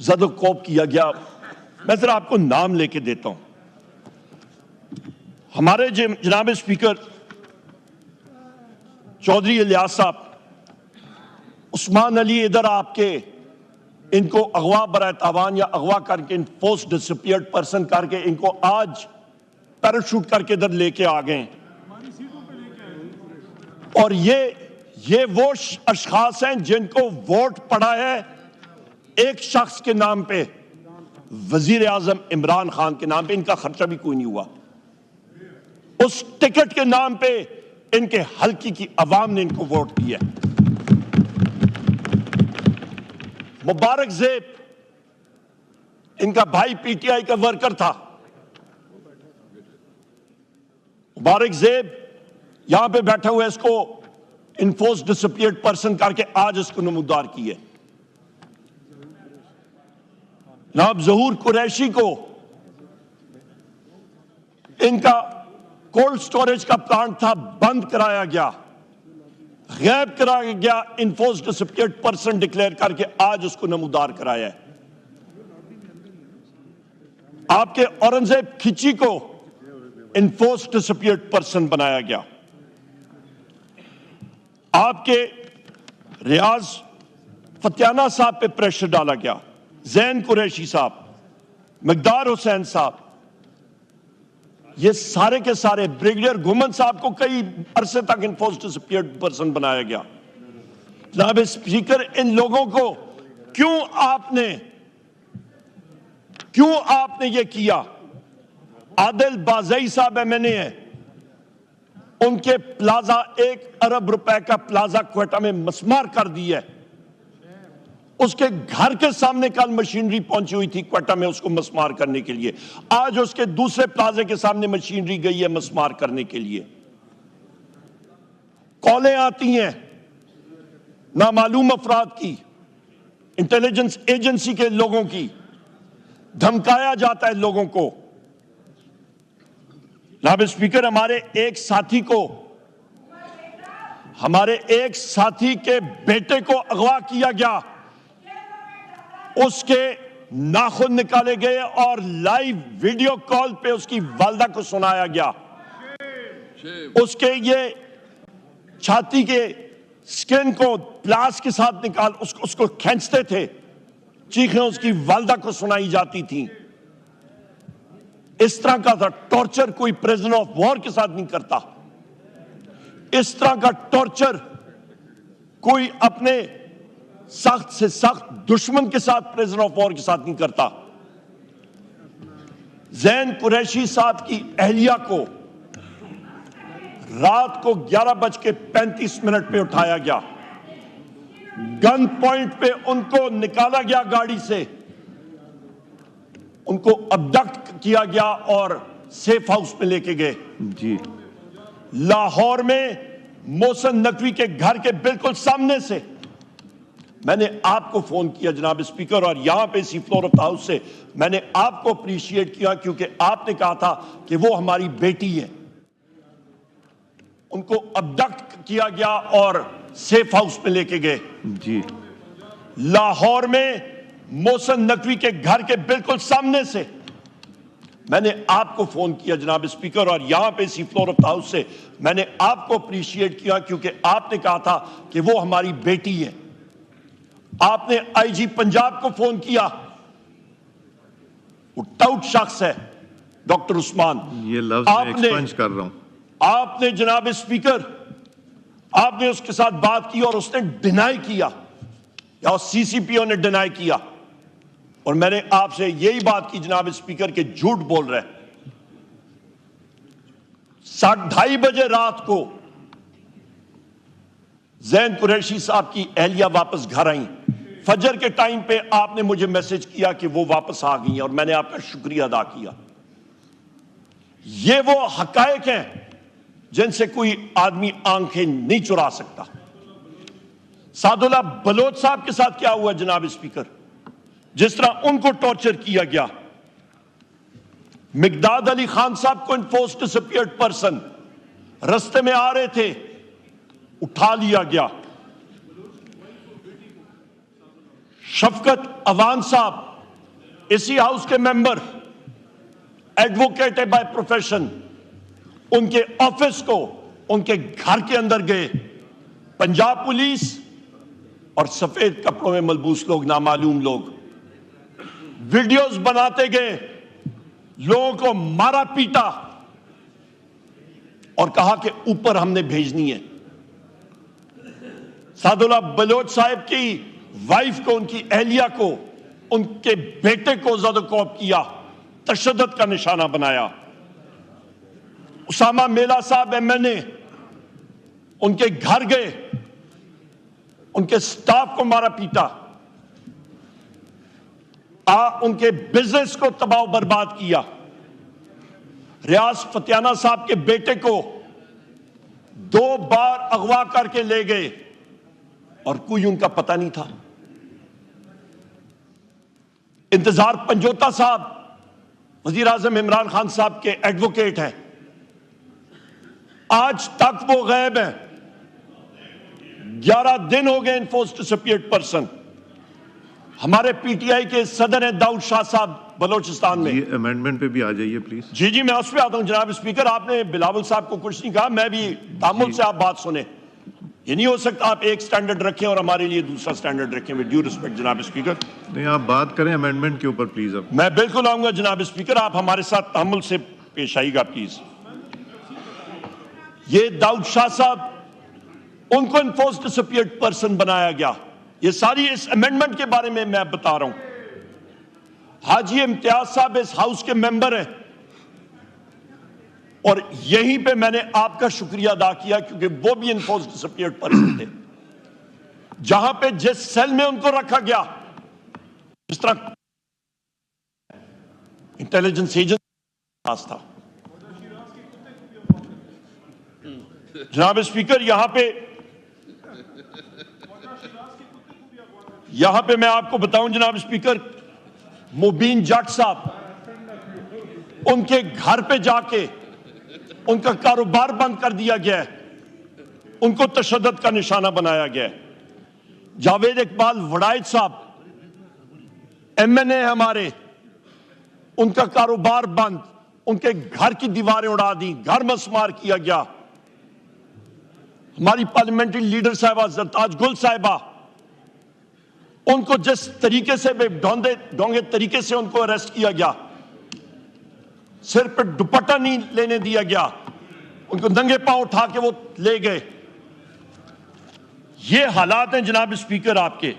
زد و کوب کیا گیا. میں ذرا آپ کو نام لے کے دیتا ہوں. ہمارے جناب اسپیکر چودھری الیاس صاحب، عثمان علی ادھر آپ کے ان کو اغوا برائے تاوان یا اغوا کر کے انفورس ڈسپیئرڈ پرسن کر کے ان کو آج پیراشوٹ کر کے ادھر لے کے آ گئے. اور یہ وہ اشخاص ہیں جن کو ووٹ پڑا ہے ایک شخص کے نام پہ، وزیر اعظم عمران خان کے نام پہ. ان کا خرچہ بھی کوئی نہیں ہوا. اس ٹکٹ کے نام پہ ان کے حلقے کی عوام نے ان کو ووٹ دیا. مبارک زیب ان کا بھائی پی ٹی آئی کا ورکر تھا. مبارک زیب یہاں پہ بیٹھا ہوا ہے، اس کو انفورس ڈسپیئرڈ پرسن کر کے آج اس کو نمودار کی ہے. جناب ظہور قریشی کو ان کا کولڈ سٹوریج کا پلانٹ تھا، بند کرایا گیا، غائب کرایا گیا، انفورس ڈسپیئرڈ پرسن ڈکلیئر کر کے آج اس کو نمودار کرایا ہے. آپ کے اورنگزیب کھچی کو انفورس ڈسپیئرڈ پرسن بنایا گیا. آپ کے ریاض فتیانہ صاحب پہ پریشر ڈالا گیا. زین قریشی صاحب، مقدار حسین صاحب، یہ سارے کے سارے، بریگیڈیئر گھومن صاحب کو کئی عرصے تک انفورس ڈسپیئرڈ پرسن بنایا گیا. جناب اسپیکر، ان لوگوں کو کیوں آپ نے یہ کیا؟ عادل بازئی صاحب MNA ہے، ان کے پلازا 1 ارب روپے کا پلازا کوئٹہ میں مسمار کر دی ہے. اس کے گھر کے سامنے کل مشینری پہنچی ہوئی تھی کوئٹہ میں اس کو مسمار کرنے کے لیے. آج اس کے دوسرے پلازے کے سامنے مشینری گئی ہے مسمار کرنے کے لیے. کالیں آتی ہیں نامعلوم افراد کی، انٹیلیجنس ایجنسی کے لوگوں کی، دھمکایا جاتا ہے لوگوں کو. جناب اسپیکر، ہمارے ایک ساتھی کے بیٹے کو اغوا کیا گیا، اس کے ناخن نکالے گئے اور لائیو ویڈیو کال پہ اس کی والدہ کو سنایا گیا. اس کے یہ چھاتی کے سکن کو پلاس کے ساتھ نکال اس کو کھینچتے تھے، چیخیں اس کی والدہ کو سنائی جاتی تھیں. اس طرح کا ٹارچر کوئی پریزنر آف وار کے ساتھ نہیں کرتا. اس طرح کا ٹارچر کوئی اپنے سخت سے سخت دشمن کے ساتھ، پریزنر آف وار کے ساتھ نہیں کرتا. زین قریشی صاحب کی اہلیہ کو رات کو 11:35 پہ اٹھایا گیا، گن پوائنٹ پہ ان کو نکالا گیا گاڑی سے، ان کو ابڈکٹ کیا گیا اور سیف ہاؤس میں لے کے گئے. جی لاہور میں محسن نقوی کے گھر کے بالکل سامنے سے میں نے آپ کو فون کیا جناب اسپیکر، اور یہاں پہ اسی فلور آف دا ہاؤس سے میں نے آپ کو اپریشیٹ کیا کیونکہ آپ نے کہا تھا کہ وہ ہماری بیٹی ہے. ان کو ابڈکٹ کیا گیا اور سیف ہاؤس میں لے کے گئے. جی لاہور میں محسن نقوی کے گھر کے بالکل سامنے سے میں نے آپ کو فون کیا جناب اسپیکر، اور یہاں پہ اسی فلور آف دا ہاؤس سے میں نے آپ کو اپریشیٹ کیا کیونکہ آپ نے کہا تھا کہ وہ ہماری بیٹی ہے. آپ نے IG پنجاب کو فون کیا، وہ ٹاؤٹ شخص ہے ڈاکٹر عثمان. یہ لفظ میں ایکسپنج کر رہا ہوں. آپ نے جناب اسپیکر آپ نے اس کے ساتھ بات کی اور اس نے ڈینائی کیا، یا CCPO نے ڈینائی کیا، اور میں نے آپ سے یہی بات کی جناب اسپیکر کہ جھوٹ بول رہے. 2:30 بجے رات کو زین قریشی صاحب کی اہلیہ واپس گھر آئیں. فجر کے ٹائم پہ آپ نے مجھے میسج کیا کہ وہ واپس آ گئی ہیں، اور میں نے آپ کا شکریہ ادا کیا. یہ وہ حقائق ہیں جن سے کوئی آدمی آنکھیں نہیں چرا سکتا. سعد اللہ بلوچ صاحب کے ساتھ کیا ہوا جناب اسپیکر؟ جس طرح ان کو ٹارچر کیا گیا. مقداد علی خان صاحب کو انفورس ڈسپیئرڈ پرسن رستے میں آ رہے تھے، اٹھا لیا گیا. شفقت اوان صاحب اسی ہاؤس کے ممبر ایڈوکیٹ ہے بائی پروفیشن، ان کے آفس کو، ان کے گھر کے اندر گئے، پنجاب پولیس اور سفید کپڑوں میں ملبوس لوگ، نامعلوم لوگ ویڈیوز بناتے گئے، لوگوں کو مارا پیٹا اور کہا کہ اوپر ہم نے بھیجنی ہے۔ سعد اللہ بلوچ صاحب کی وائف کو، ان کی اہلیہ کو، ان کے بیٹے کو زد و کوب کیا، تشدد کا نشانہ بنایا۔ اسامہ میلا صاحب ایم این اے، ان کے گھر گئے، ان کے سٹاف کو مارا پیٹا، ان کے بزنس کو تباہ و برباد کیا۔ ریاض فتیانہ صاحب کے بیٹے کو 2 بار اغوا کر کے لے گئے اور کوئی ان کا پتہ نہیں تھا۔ انتظار پنجوتا صاحب وزیر اعظم عمران خان صاحب کے ایڈوکیٹ ہیں، آج تک وہ غائب ہیں، 11 دن ہو گئے انفورسڈ ڈسپیئرڈ پرسن۔ ہمارے پی ٹی آئی کے صدر ہیں داؤد شاہ صاحب بلوچستان میں۔ امینڈمنٹ پہ بھی آ جائیے پلیز۔ جی میں اس پہ آتا ہوں جناب اسپیکر۔ آپ نے بلاول صاحب کو کچھ نہیں کہا، میں بھی تامل سے آپ بات سنیں۔ یہ نہیں ہو سکتا آپ ایک سٹینڈرڈ رکھیں اور ہمارے لیے دوسرا سٹینڈرڈ رکھیں۔ ود ڈیو ریسپیکٹ جناب اسپیکر، نہیں آپ بات کریں امینڈمنٹ کے اوپر پلیز۔ اب میں بالکل آؤں گا جناب اسپیکر، آپ ہمارے ساتھ تحمل سے پیش آئیے گا پلیز۔ یہ داؤد شاہ صاحب، ان کو انفورسڈ ڈسپیئرڈ پرسن بنایا گیا۔ یہ ساری اس امینڈمنٹ کے بارے میں بتا رہا ہوں۔ حاجی امتیاز صاحب اس ہاؤس کے ممبر ہیں اور یہیں پہ میں نے آپ کا شکریہ ادا کیا کیونکہ وہ بھی انفورسڈ ڈسپیئرڈ پرسن تھے۔ جہاں پہ جس سیل میں ان کو رکھا گیا، جس طرح انٹیلیجنس ایجنسی تھا۔ جناب اسپیکر، یہاں پہ میں آپ کو بتاؤں جناب اسپیکر، مبین جٹ صاحب، ان کے گھر پہ جا کے ان کا کاروبار بند کر دیا گیا ہے، ان کو تشدد کا نشانہ بنایا گیا ہے۔ جاوید اقبال وڑائچ صاحب ایم این اے ہمارے، ان کا کاروبار بند، ان کے گھر کی دیواریں اڑا دی، گھر مسمار کیا گیا۔ ہماری پارلیمنٹری لیڈر صاحبہ زرتاج گل صاحبہ، ان کو جس طریقے سے ڈھونگے طریقے سے ان کو اریسٹ کیا گیا، سر پہ دوپٹہ نہیں لینے دیا گیا، ان کو ننگے پاؤں اٹھا کے وہ لے گئے۔ یہ حالات ہیں جناب اسپیکر آپ کے۔